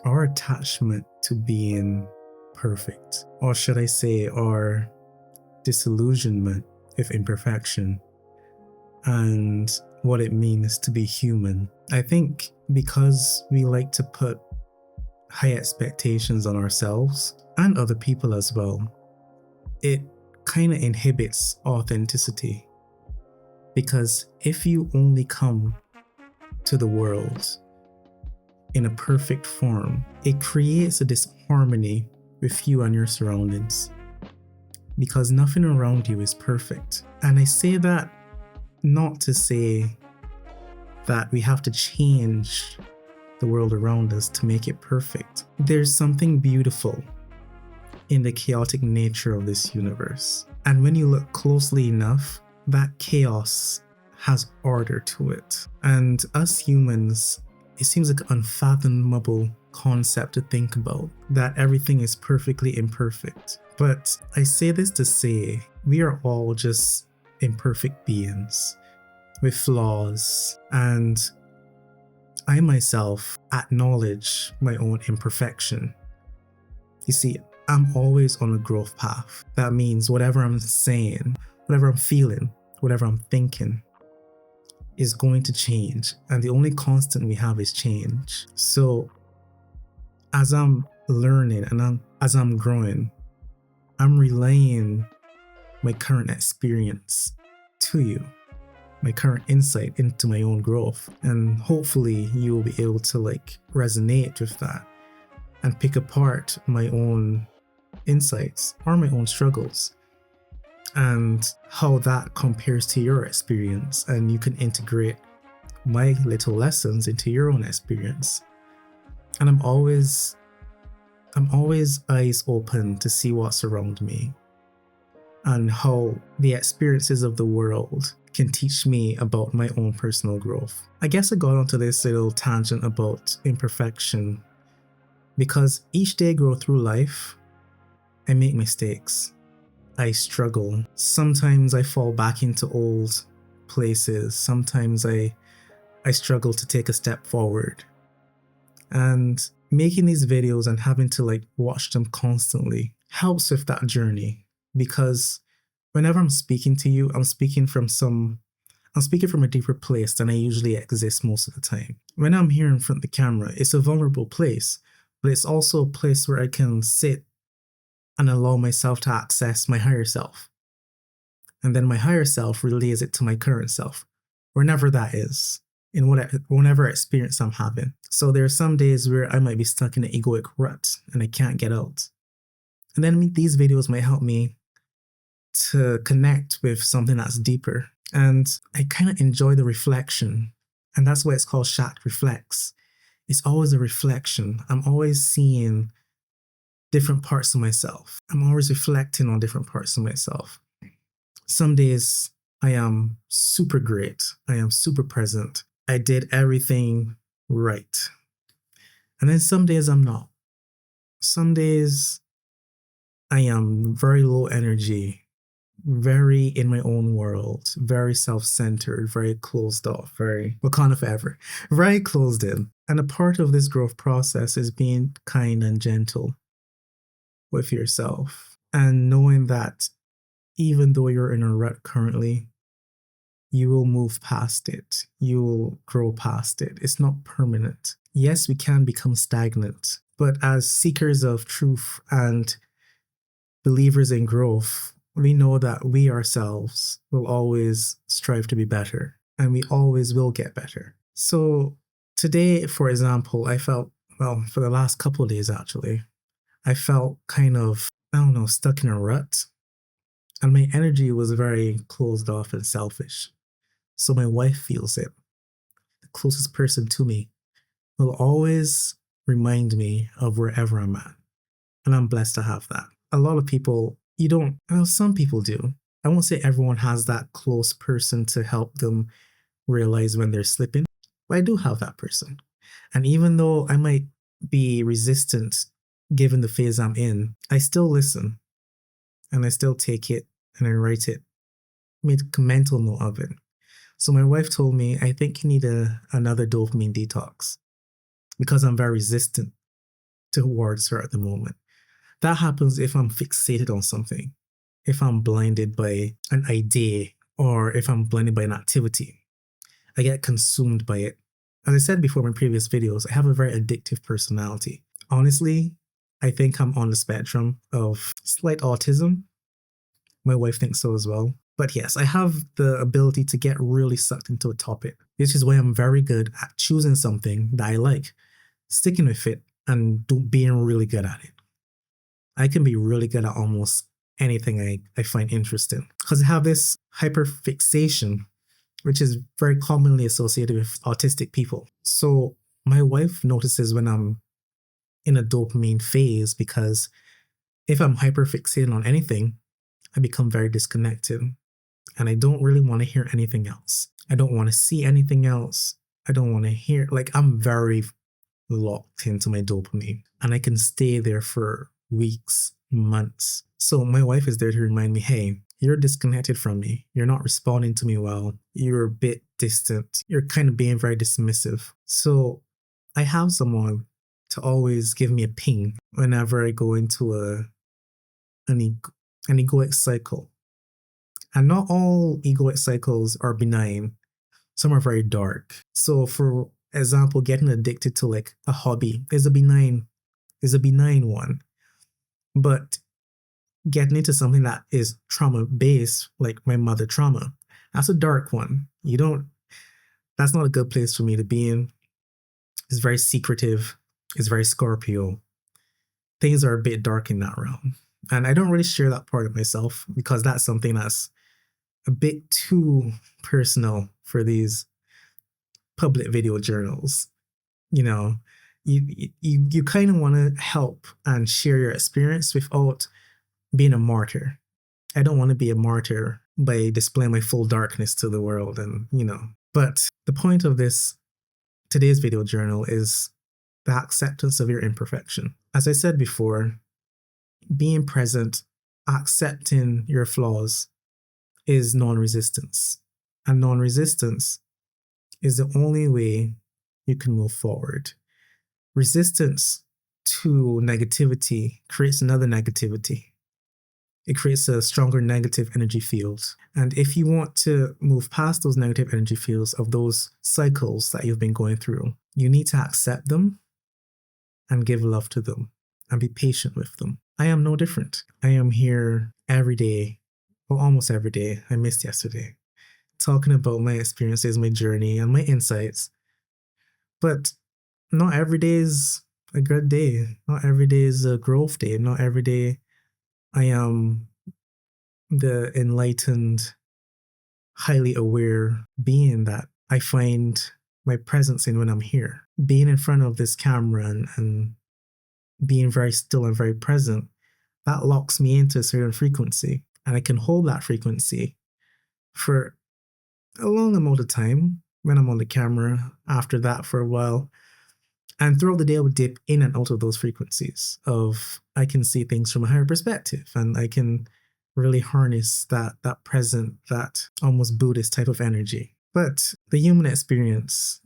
our attachment to being perfect, or should I say, our disillusionment with imperfection and what it means to be human. I think because we like to put high expectations on ourselves and other people as well, it kind of inhibits authenticity. Because if you only come to the world in a perfect form, it creates a disharmony with you and your surroundings. Because nothing around you is perfect. And I say that not to say that we have to change the world around us to make it perfect. There's something beautiful in the chaotic nature of this universe. And when you look closely enough, that chaos has order to it. And us humans, it seems like an unfathomable concept to think about, that everything is perfectly imperfect. But I say this to say, we are all just imperfect beings with flaws, and I myself acknowledge my own imperfection. You see, I'm always on a growth path. That means whatever I'm saying, whatever I'm feeling, whatever I'm thinking is going to change, and the only constant we have is change. So as I'm learning and as I'm growing, I'm relaying my current experience to you, my current insight into my own growth, and hopefully you will be able to resonate with that and pick apart my own insights or my own struggles and how that compares to your experience, and you can integrate my little lessons into your own experience. And I'm always eyes open to see what's around me and how the experiences of the world can teach me about my own personal growth. I guess I got onto this little tangent about imperfection because each day I go through life, I make mistakes. I struggle. Sometimes I fall back into old places. Sometimes I struggle to take a step forward. And making these videos and having to watch them constantly helps with that journey, because whenever I'm speaking to you, I'm speaking from a deeper place than I usually exist most of the time. When I'm here in front of the camera, it's a vulnerable place, but it's also a place where I can sit and allow myself to access my higher self. And then my higher self relays it to my current self, whenever that is, in whatever experience I'm having. So there are some days where I might be stuck in an egoic rut and I can't get out. And then these videos might help me to connect with something that's deeper. And I kind of enjoy the reflection. And that's why it's called Shaq Reflects. It's always a reflection. I'm always seeing different parts of myself. I'm always reflecting on different parts of myself. Some days I am super great. I am super present. I did everything right. And then some days I'm not. Some days I am very low energy, very in my own world, very self-centered, very closed off, very Wakanda forever, very closed in. And a part of this growth process is being kind and gentle with yourself and knowing that even though you're in a rut currently, you will move past it. You will grow past it. It's not permanent. Yes, we can become stagnant, but as seekers of truth and believers in growth, we know that we ourselves will always strive to be better, and we always will get better. So today, for example, I felt, well, for the last couple of days actually, I felt kind of, stuck in a rut. And my energy was very closed off and selfish. So my wife feels it. The closest person to me will always remind me of wherever I'm at. And I'm blessed to have that. A lot of people, some people do. I won't say everyone has that close person to help them realize when they're slipping, but I do have that person. And even though I might be resistant given the phase I'm in, I still listen and I still take it and I write it, made a mental note of it. So my wife told me, I think you need another dopamine detox because I'm very resistant towards her at the moment. That happens if I'm fixated on something, if I'm blinded by an idea, or if I'm blinded by an activity. I get consumed by it. As I said before in my previous videos, I have a very addictive personality. Honestly, I think I'm on the spectrum of slight autism. My wife thinks so as well. But yes, I have the ability to get really sucked into a topic. This is why I'm very good at choosing something that I like, sticking with it, and being really good at it. I can be really good at almost anything I find interesting because I have this hyperfixation, which is very commonly associated with autistic people. So my wife notices when I'm in a dopamine phase because if I'm hyperfixated on anything, I become very disconnected and I don't really want to hear anything else. I don't want to see anything else. I don't want to hear, like, I'm very locked into my dopamine and I can stay there for weeks, months. So my wife is there to remind me, hey, you're disconnected from me. You're not responding to me well. You're a bit distant. You're kind of being very dismissive. So I have someone to always give me a ping whenever I go into an egoic cycle. And not all egoic cycles are benign. Some are very dark. So for example, getting addicted to like a hobby is a benign one. But getting into something that is trauma based, like my mother trauma, that's a dark one. That's not a good place for me to be in. It's very secretive. It's very Scorpio. Things are a bit dark in that realm. And I don't really share that part of myself because that's something that's a bit too personal for these public video journals. You know, you kind of want to help and share your experience without being a martyr. I don't want to be a martyr by displaying my full darkness to the world but the point of today's video journal is the acceptance of your imperfection. As I said before, being present, accepting your flaws is non-resistance. And non-resistance is the only way you can move forward. Resistance to negativity creates another negativity. It creates a stronger negative energy field. And if you want to move past those negative energy fields of those cycles that you've been going through, you need to accept them and give love to them and be patient with them. I am no different. I am here every day, well, almost every day. I missed yesterday, talking about my experiences, my journey, and my insights. But not every day is a good day. Not every day is a growth day. Not every day I am the enlightened, highly aware being that I find my presence in when I'm here. Being in front of this camera and being very still and very present, that locks me into a certain frequency. And I can hold that frequency for a long amount of time when I'm on the camera, after that for a while. And throughout the day, I would dip in and out of those frequencies I can see things from a higher perspective and I can really harness that present, that almost Buddhist type of energy. But the human experience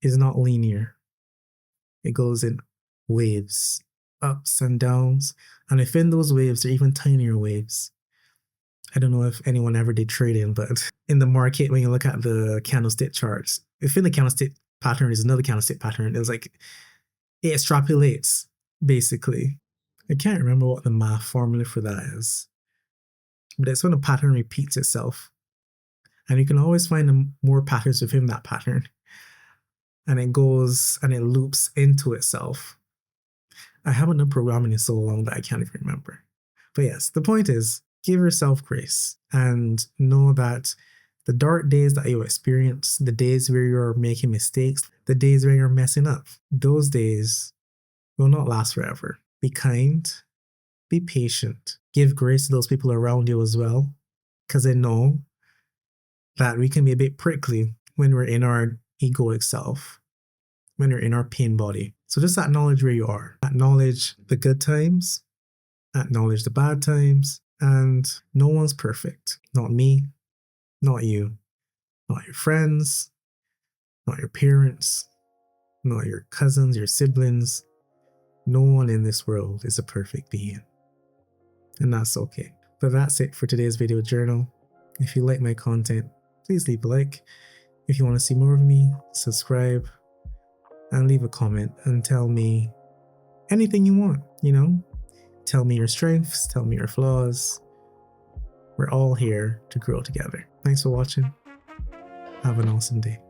is not linear. It goes in waves, ups and downs. And within those waves, there are even tinier waves. I don't know if anyone ever did trading, but in the market, when you look at the candlestick charts, within the candlestick pattern is another candlestick pattern. It's like it extrapolates, basically. I can't remember what the math formula for that is, but it's when a pattern repeats itself. And you can always find more patterns within that pattern. And it goes and it loops into itself. I haven't done programming in so long that I can't even remember. But yes, the point is, give yourself grace and know that the dark days that you experience, the days where you're making mistakes, the days where you're messing up, those days will not last forever. Be kind, be patient, give grace to those people around you as well, because I know that we can be a bit prickly when we're in our egoic self, when we're in our pain body. So just acknowledge where you are. Acknowledge the good times, acknowledge the bad times, and no one's perfect. Not me, not you, not your friends, not your parents, not your cousins, your siblings. No one in this world is a perfect being, and that's okay. But that's it for today's video journal. If you like my content, please leave a like. If you want to see more of me, subscribe and leave a comment and tell me anything you want, Tell me your strengths, tell me your flaws. We're all here to grow together. Thanks for watching. Have an awesome day.